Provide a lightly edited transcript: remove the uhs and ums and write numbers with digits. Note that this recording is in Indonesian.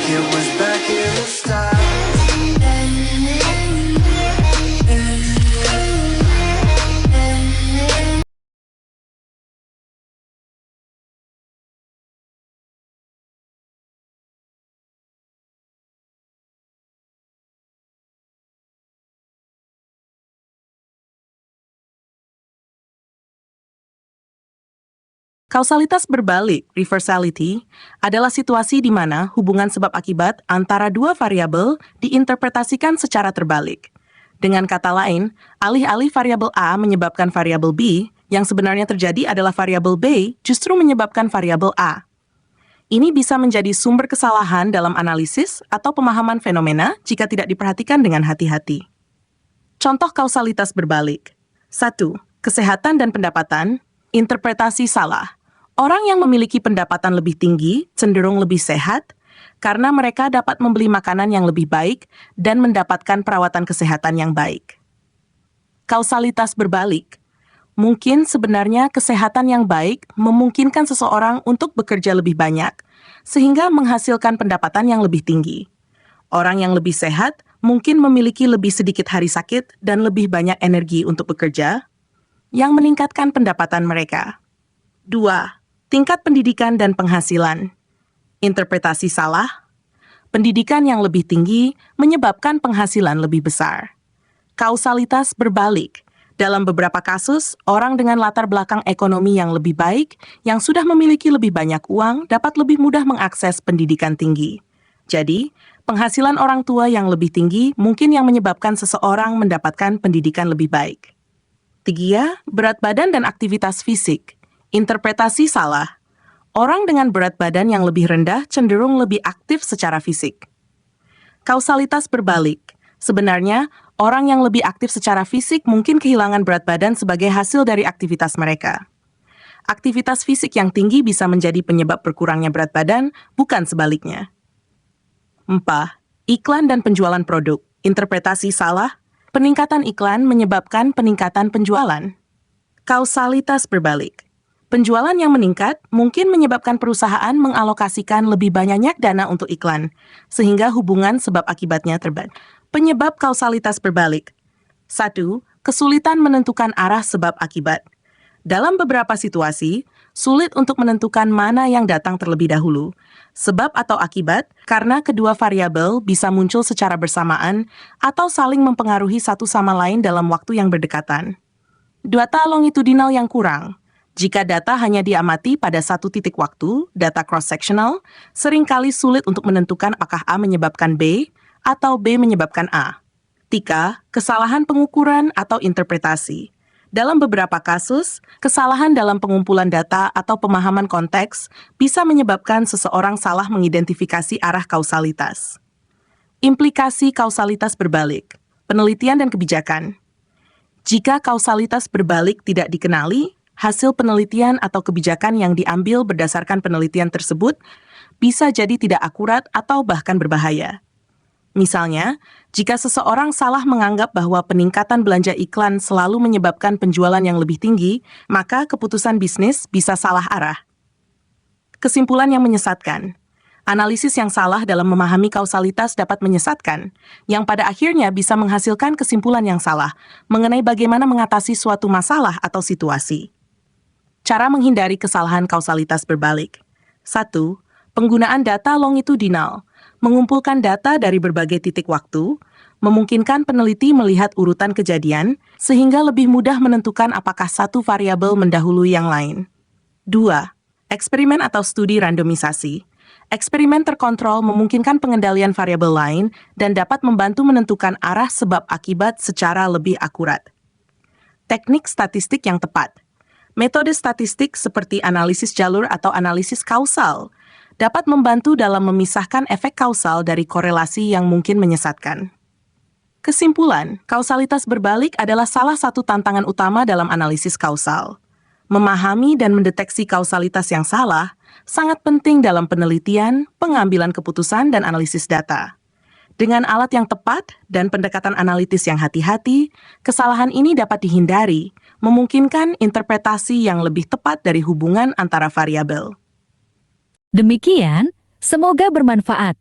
it was back in the start. Kausalitas berbalik, reversality, adalah situasi di mana hubungan sebab akibat antara dua variabel diinterpretasikan secara terbalik. Dengan kata lain, alih-alih variabel A menyebabkan variabel B, yang sebenarnya terjadi adalah variabel B justru menyebabkan variabel A. Ini bisa menjadi sumber kesalahan dalam analisis atau pemahaman fenomena jika tidak diperhatikan dengan hati-hati. Contoh kausalitas berbalik. 1. Kesehatan dan pendapatan, interpretasi salah. Orang yang memiliki pendapatan lebih tinggi cenderung lebih sehat karena mereka dapat membeli makanan yang lebih baik dan mendapatkan perawatan kesehatan yang baik. Kausalitas berbalik. Mungkin sebenarnya kesehatan yang baik memungkinkan seseorang untuk bekerja lebih banyak, sehingga menghasilkan pendapatan yang lebih tinggi. Orang yang lebih sehat mungkin memiliki lebih sedikit hari sakit dan lebih banyak energi untuk bekerja, yang meningkatkan pendapatan mereka. 2. Tingkat pendidikan dan penghasilan. Interpretasi salah. Pendidikan yang lebih tinggi menyebabkan penghasilan lebih besar. Kausalitas berbalik. Dalam beberapa kasus, orang dengan latar belakang ekonomi yang lebih baik, yang sudah memiliki lebih banyak uang, dapat lebih mudah mengakses pendidikan tinggi. Jadi, penghasilan orang tua yang lebih tinggi mungkin yang menyebabkan seseorang mendapatkan pendidikan lebih baik. 3. Berat badan dan aktivitas fisik. Interpretasi salah. Orang dengan berat badan yang lebih rendah cenderung lebih aktif secara fisik. Kausalitas berbalik. Sebenarnya, orang yang lebih aktif secara fisik mungkin kehilangan berat badan sebagai hasil dari aktivitas mereka. Aktivitas fisik yang tinggi bisa menjadi penyebab berkurangnya berat badan, bukan sebaliknya. 4. Iklan dan penjualan produk. Interpretasi salah. Peningkatan iklan menyebabkan peningkatan penjualan. Kausalitas berbalik. Penjualan yang meningkat mungkin menyebabkan perusahaan mengalokasikan lebih banyak dana untuk iklan, sehingga hubungan sebab akibatnya terbalik. Penyebab kausalitas berbalik. 1. Kesulitan menentukan arah sebab akibat. Dalam beberapa situasi, sulit untuk menentukan mana yang datang terlebih dahulu, sebab atau akibat, karena kedua variabel bisa muncul secara bersamaan atau saling mempengaruhi satu sama lain dalam waktu yang berdekatan. Data longitudinal yang kurang. Jika data hanya diamati pada satu titik waktu, data cross-sectional, seringkali sulit untuk menentukan apakah A menyebabkan B atau B menyebabkan A. 3. Kesalahan pengukuran atau interpretasi. Dalam beberapa kasus, kesalahan dalam pengumpulan data atau pemahaman konteks bisa menyebabkan seseorang salah mengidentifikasi arah kausalitas. Implikasi kausalitas berbalik. Penelitian dan kebijakan. Jika kausalitas berbalik tidak dikenali, hasil penelitian atau kebijakan yang diambil berdasarkan penelitian tersebut bisa jadi tidak akurat atau bahkan berbahaya. Misalnya, jika seseorang salah menganggap bahwa peningkatan belanja iklan selalu menyebabkan penjualan yang lebih tinggi, maka keputusan bisnis bisa salah arah. Kesimpulan yang menyesatkan. Analisis yang salah dalam memahami kausalitas dapat menyesatkan, yang pada akhirnya bisa menghasilkan kesimpulan yang salah mengenai bagaimana mengatasi suatu masalah atau situasi. Cara menghindari kesalahan kausalitas berbalik. 1. Penggunaan data longitudinal. Mengumpulkan data dari berbagai titik waktu, memungkinkan peneliti melihat urutan kejadian, sehingga lebih mudah menentukan apakah satu variabel mendahului yang lain. 2. Eksperimen atau studi randomisasi. Eksperimen terkontrol memungkinkan pengendalian variabel lain dan dapat membantu menentukan arah sebab akibat secara lebih akurat. Teknik statistik yang tepat. Metode statistik seperti analisis jalur atau analisis kausal dapat membantu dalam memisahkan efek kausal dari korelasi yang mungkin menyesatkan. Kesimpulan, kausalitas berbalik adalah salah satu tantangan utama dalam analisis kausal. Memahami dan mendeteksi kausalitas yang salah sangat penting dalam penelitian, pengambilan keputusan, dan analisis data. Dengan alat yang tepat dan pendekatan analitis yang hati-hati, kesalahan ini dapat dihindari, memungkinkan interpretasi yang lebih tepat dari hubungan antara variabel. Demikian, semoga bermanfaat.